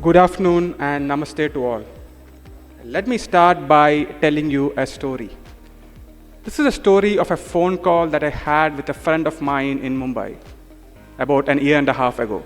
Good afternoon and namaste to all. Let me start by telling you a story. This is a story of a phone call that I had with a friend of mine in Mumbai about an year and a half ago.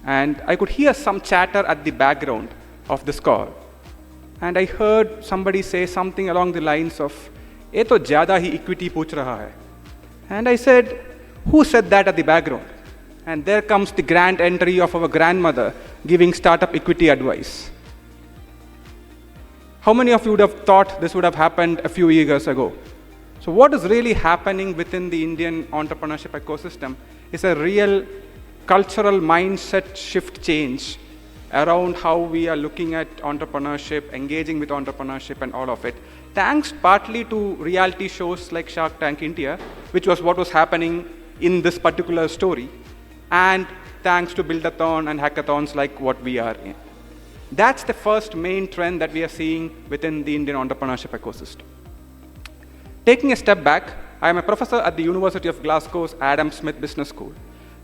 And I could hear some chatter at the background of this call. And I heard somebody say something along the lines of, "Ye to zyada hi equity pooch raha hai." And I said, "Who said that at the background?" And there comes the grand entry of our grandmother giving startup equity advice. How many of you would have thought this would have happened a few years ago? So what is really happening within the Indian entrepreneurship ecosystem is a real cultural mindset shift change around how we are looking at entrepreneurship, engaging with entrepreneurship and all of it, thanks partly to reality shows like Shark Tank India, which was what was happening in this particular story, and thanks to Buildathon and hackathons like what we are in. That's the first main trend that we are seeing within the Indian entrepreneurship ecosystem. Taking a step back, I am a professor at the University of Glasgow's Adam Smith Business School,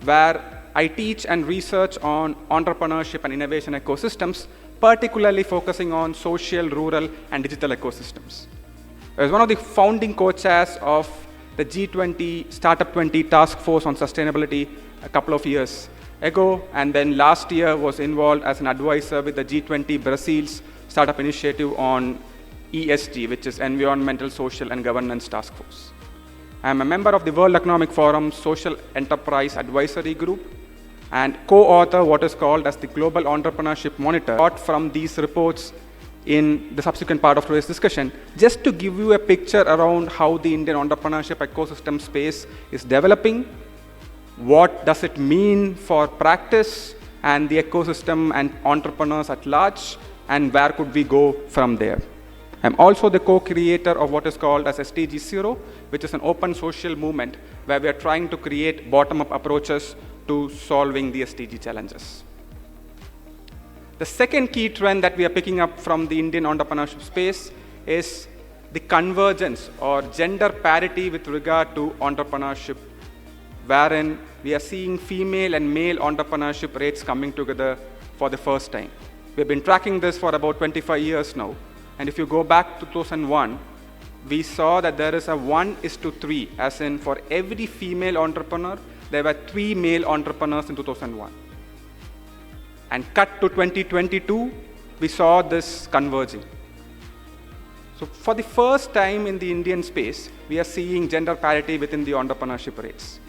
where I teach and research on entrepreneurship and innovation ecosystems, particularly focusing on social, rural, and digital ecosystems. I was one of the founding co-chairs of the G20 Startup 20 Task Force on Sustainability a couple of years ago, and then last year was involved as an advisor with the G20 Brazil's startup initiative on ESG, which is Environmental, Social, and Governance Task Force. I am a member of the World Economic Forum's Social Enterprise Advisory Group and co-author what is called as the Global Entrepreneurship Monitor, from these reports in the subsequent part of today's discussion, just to give you a picture around how the Indian entrepreneurship ecosystem space is developing, what does it mean for practice and the ecosystem and entrepreneurs at large, and where could we go from there. I'm also the co-creator of what is called as SDG 0, which is an open social movement where we are trying to create bottom-up approaches to solving the SDG challenges. The second key trend that we are picking up from the Indian entrepreneurship space is the convergence or gender parity with regard to entrepreneurship, wherein we are seeing female and male entrepreneurship rates coming together for the first time. We've been tracking this for about 25 years now. And if you go back to 2001, we saw that there is a 1:3, as in for every female entrepreneur, there were 3 male entrepreneurs in 2001. And cut to 2022, we saw this converging. So for the first time in the Indian space, we are seeing gender parity within the entrepreneurship rates.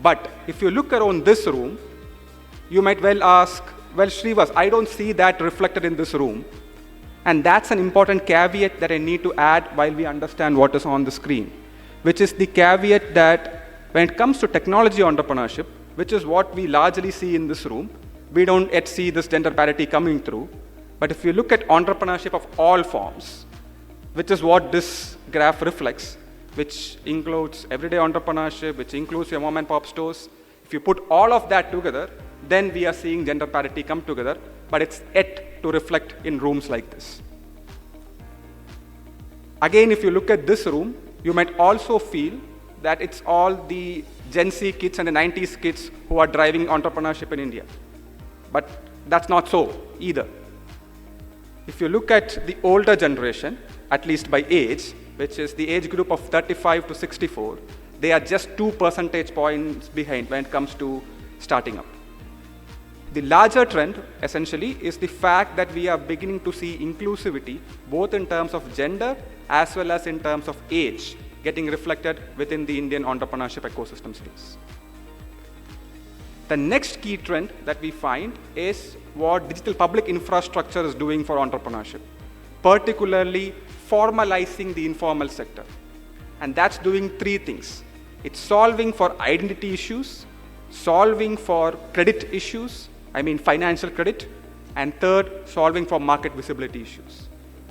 But if you look around this room, you might well ask, well, Sreevas, I don't see that reflected in this room. And that's an important caveat that I need to add while we understand what is on the screen, which is the caveat that when it comes to technology entrepreneurship, which is what we largely see in this room, we don't yet see this gender parity coming through. But if you look at entrepreneurship of all forms, which is what this graph reflects, which includes everyday entrepreneurship, which includes your mom and pop stores, if you put all of that together, then we are seeing gender parity come together, but it's yet to reflect in rooms like this. Again, if you look at this room, you might also feel that it's all the Gen Z kids and the 90s kids who are driving entrepreneurship in India. But that's not so either. If you look at the older generation, at least by age, which is the age group of 35 to 64, they are just 2 percentage points behind when it comes to starting up. The larger trend, essentially, is the fact that we are beginning to see inclusivity, both in terms of gender as well as in terms of age, getting reflected within the Indian entrepreneurship ecosystem space. The next key trend that we find is what digital public infrastructure is doing for entrepreneurship, particularly formalizing the informal sector. And that's doing 3 things. It's solving for identity issues, solving for credit issues, financial credit, and third, solving for market visibility issues.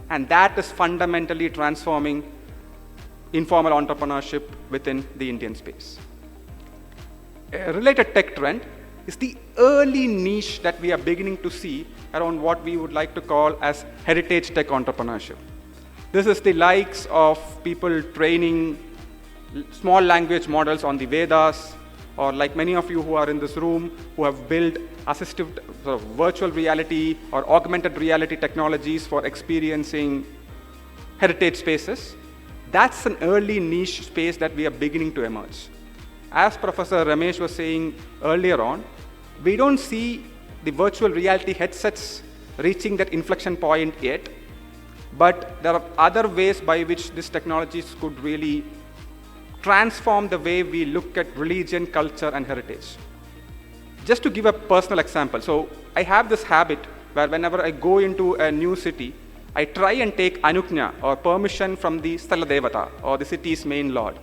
And that is fundamentally transforming informal entrepreneurship within the Indian space. A related tech trend is the early niche that we are beginning to see around what we would like to call as heritage tech entrepreneurship. This is the likes of people training small language models on the Vedas, or like many of you who are in this room who have built assistive sort of virtual reality or augmented reality technologies for experiencing heritage spaces, that's an early niche space that we are beginning to emerge. As Professor Ramesh was saying earlier on, we don't see the virtual reality headsets reaching that inflection point yet, but there are other ways by which these technologies could really transform the way we look at religion, culture, and heritage. Just to give a personal example, so I have this habit where whenever I go into a new city, I try and take anuknya or permission from the Sthala Devata or the city's main lord.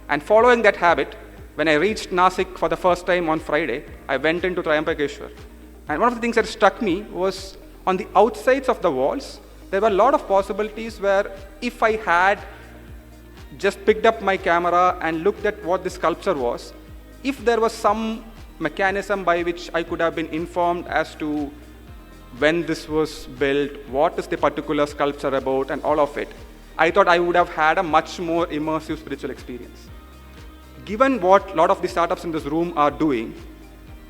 And following that habit, when I reached Nashik for the first time on Friday, I went into Triambakeshwar. And one of the things that struck me was on the outsides of the walls, there were a lot of possibilities where if I had just picked up my camera and looked at what this sculpture was, if there was some mechanism by which I could have been informed as to when this was built, what is the particular sculpture about, and all of it, I thought I would have had a much more immersive spiritual experience. Given what a lot of the startups in this room are doing,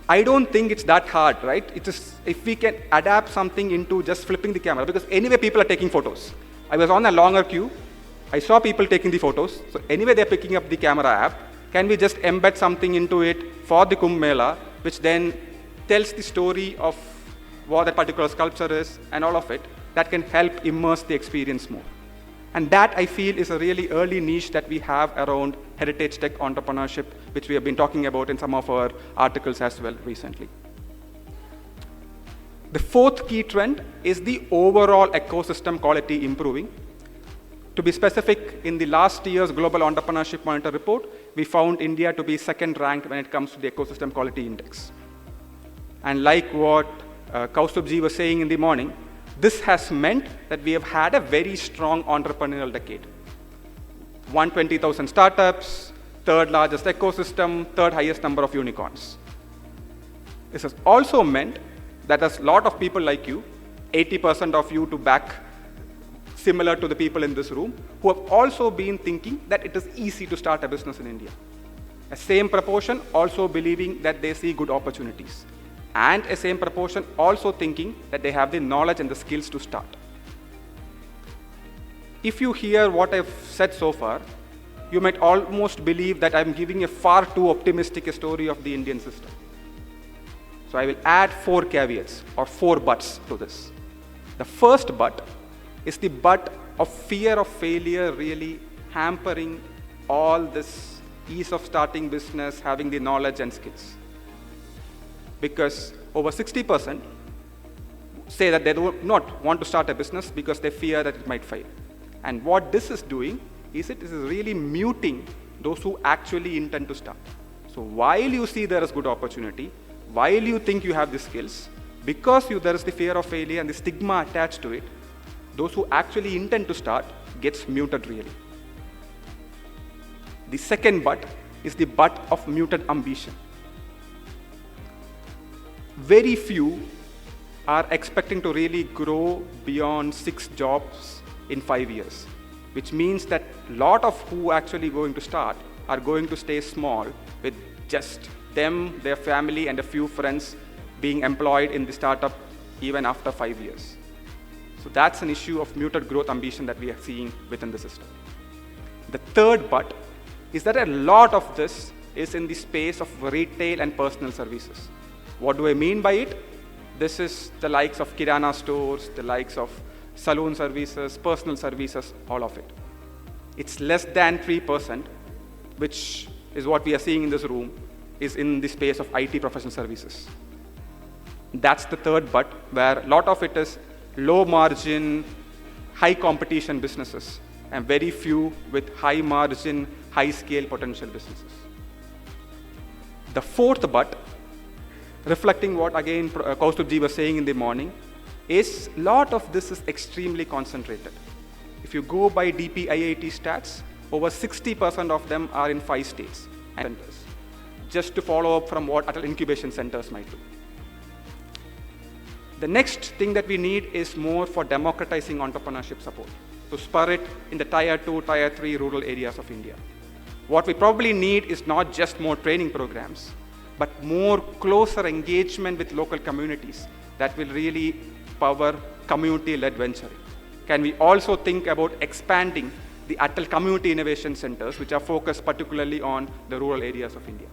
I don't think it's that hard, right? It's just if we can adapt something into just flipping the camera, because anyway people are taking photos. I was on a longer queue, I saw people taking the photos, so anyway they're picking up the camera app. Can we just embed something into it for the Kumbh Mela, which then tells the story of what that particular sculpture is and all of it, that can help immerse the experience more. And that, I feel, is a really early niche that we have around heritage tech entrepreneurship, which we have been talking about in some of our articles as well recently. The fourth key trend is the overall ecosystem quality improving. To be specific, in the last year's Global Entrepreneurship Monitor report, we found India to be second ranked when it comes to the ecosystem quality index. And like what Kaustubhji was saying in the morning, this has meant that we have had a very strong entrepreneurial decade. 120,000 startups, third largest ecosystem, third highest number of unicorns. This has also meant that there's a lot of people like you, 80% of you to back, similar to the people in this room, who have also been thinking that it is easy to start a business in India. A same proportion also believing that they see good opportunities. And a same proportion also thinking that they have the knowledge and the skills to start. If you hear what I've said so far, you might almost believe that I'm giving a far too optimistic a story of the Indian system. So I will add 4 caveats or 4 buts to this. The first but is the but of fear of failure really hampering all this ease of starting business, having the knowledge and skills. Because over 60% say that they do not want to start a business because they fear that it might fail. And what this is doing is it is really muting those who actually intend to start. So while you see there is good opportunity, while you think you have the skills, because there is the fear of failure and the stigma attached to it, those who actually intend to start gets muted really. The second but is the but of muted ambition. Very few are expecting to really grow beyond 6 jobs in 5 years, which means that a lot of who actually going to start are going to stay small with just them, their family, and a few friends being employed in the startup even after 5 years. So that's an issue of muted growth ambition that we are seeing within the system. The third but is that a lot of this is in the space of retail and personal services. What do I mean by it? This is the likes of kirana stores, the likes of saloon services, personal services, all of it. It's less than 3%, which is what we are seeing in this room, is in the space of IT professional services. That's the third but, where a lot of it is low margin, high competition businesses, and very few with high margin, high scale potential businesses. The fourth but, reflecting what again Kaustubhji was saying in the morning, is a lot of this is extremely concentrated. If you go by DPIIT stats, over 60% of them are in 5 states and centers, just to follow up from what Atal incubation centers might do. The next thing that we need is more for democratizing entrepreneurship support to spur it in the tier 2, tier 3 rural areas of India. What we probably need is not just more training programs, but more closer engagement with local communities that will really power community-led venturing. Can we also think about expanding the Atal Community Innovation Centers, which are focused particularly on the rural areas of India?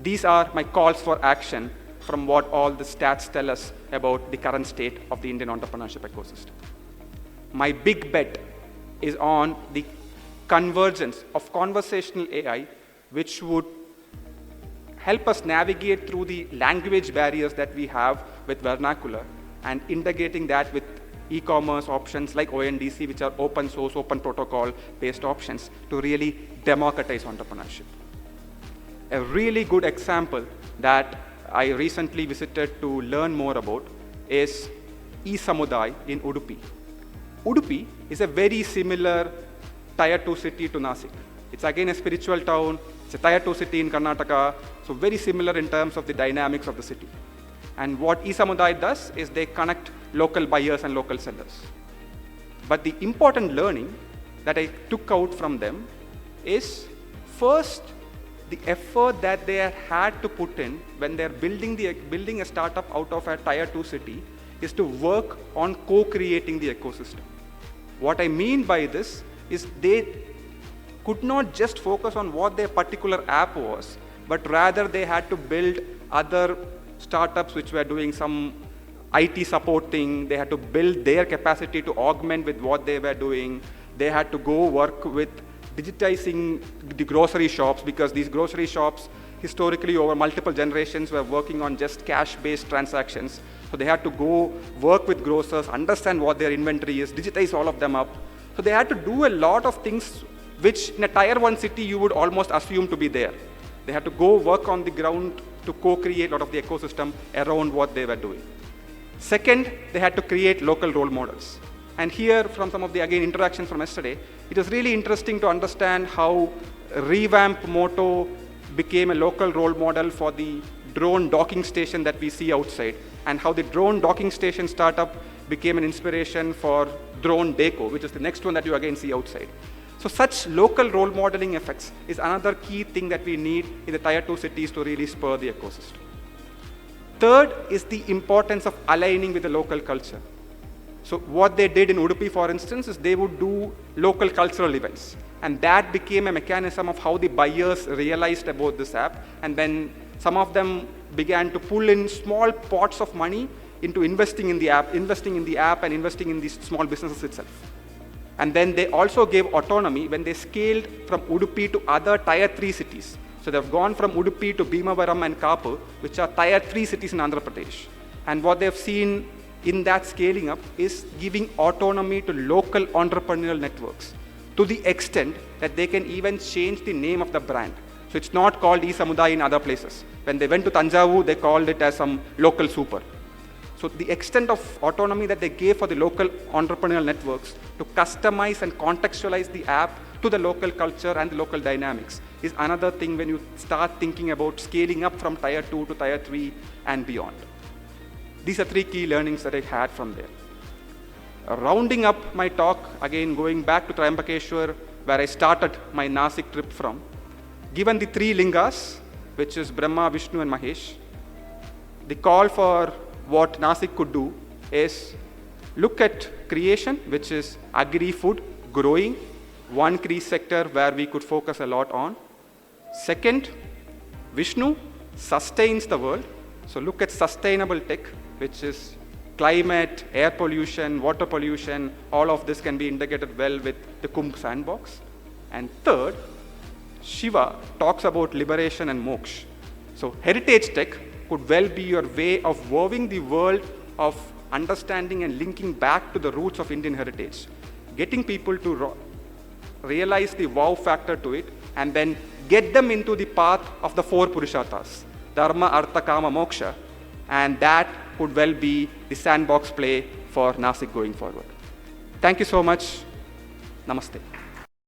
These are my calls for action from what all the stats tell us about the current state of the Indian entrepreneurship ecosystem. My big bet is on the convergence of conversational AI, which would help us navigate through the language barriers that we have with vernacular and integrating that with e-commerce options like ONDC, which are open source, open protocol based options to really democratize entrepreneurship. A really good example that I recently visited to learn more about is e-Samudai in Udupi. Udupi is a very similar Tier 2 city to Nashik. It's again a spiritual town, it's a Tier 2 city in Karnataka, so very similar in terms of the dynamics of the city. And what e-Samudai does is they connect local buyers and local sellers. But the important learning that I took out from them is first, the effort that they had to put in when they're building a startup out of a Tier 2 city is to work on co-creating the ecosystem. What I mean by this is they could not just focus on what their particular app was, but rather they had to build other startups which were doing some IT support thing. They had to build their capacity to augment with what they were doing. They had to go work with digitizing the grocery shops, because these grocery shops historically over multiple generations were working on just cash-based transactions. So they had to go work with grocers, understand what their inventory is, digitize all of them up. So they had to do a lot of things which in a Tier 1 city you would almost assume to be there. They had to go work on the ground to co-create a lot of the ecosystem around what they were doing. Second, they had to create local role models. And here, from some of the, again, interactions from yesterday, it was really interesting to understand how Revamp Moto became a local role model for the drone docking station that we see outside, and how the drone docking station startup became an inspiration for Drone Deco, which is the next one that you again see outside. So such local role modeling effects is another key thing that we need in the Tier 2 cities to really spur the ecosystem. Third is the importance of aligning with the local culture. So what they did in Udupi, for instance, is they would do local cultural events. And that became a mechanism of how the buyers realized about this app. And then some of them began to pull in small pots of money into investing in the app and investing in these small businesses itself. And then they also gave autonomy when they scaled from Udupi to other Tier 3 cities. So they've gone from Udupi to Bhimavaram and Kapu, which are Tier 3 cities in Andhra Pradesh. And what they've seen in that scaling up is giving autonomy to local entrepreneurial networks to the extent that they can even change the name of the brand. So it's not called e-Samudai in other places. When they went to Tanjavur, they called it as some local super. So the extent of autonomy that they gave for the local entrepreneurial networks to customize and contextualize the app to the local culture and the local dynamics is another thing when you start thinking about scaling up from Tier 2 to Tier 3 and beyond. These are three key learnings that I had from there. Rounding up my talk, again going back to Triambakeshwar, where I started my Nashik trip from, given the three lingas, which is Brahma, Vishnu and Mahesh, the call for what Nashik could do is look at creation, which is agri-food, growing, one key sector where we could focus a lot on. Second, Vishnu sustains the world. So look at sustainable tech, which is climate, air pollution, water pollution, all of this can be integrated well with the Kumbh sandbox. And third, Shiva talks about liberation and moksha. So heritage tech could well be your way of weaving the world of understanding and linking back to the roots of Indian heritage, getting people to realize the wow factor to it, and then get them into the path of the four Purusharthas, Dharma, Artha, Kama, Moksha, and that could well be the sandbox play for Nashik going forward. Thank you so much. Namaste.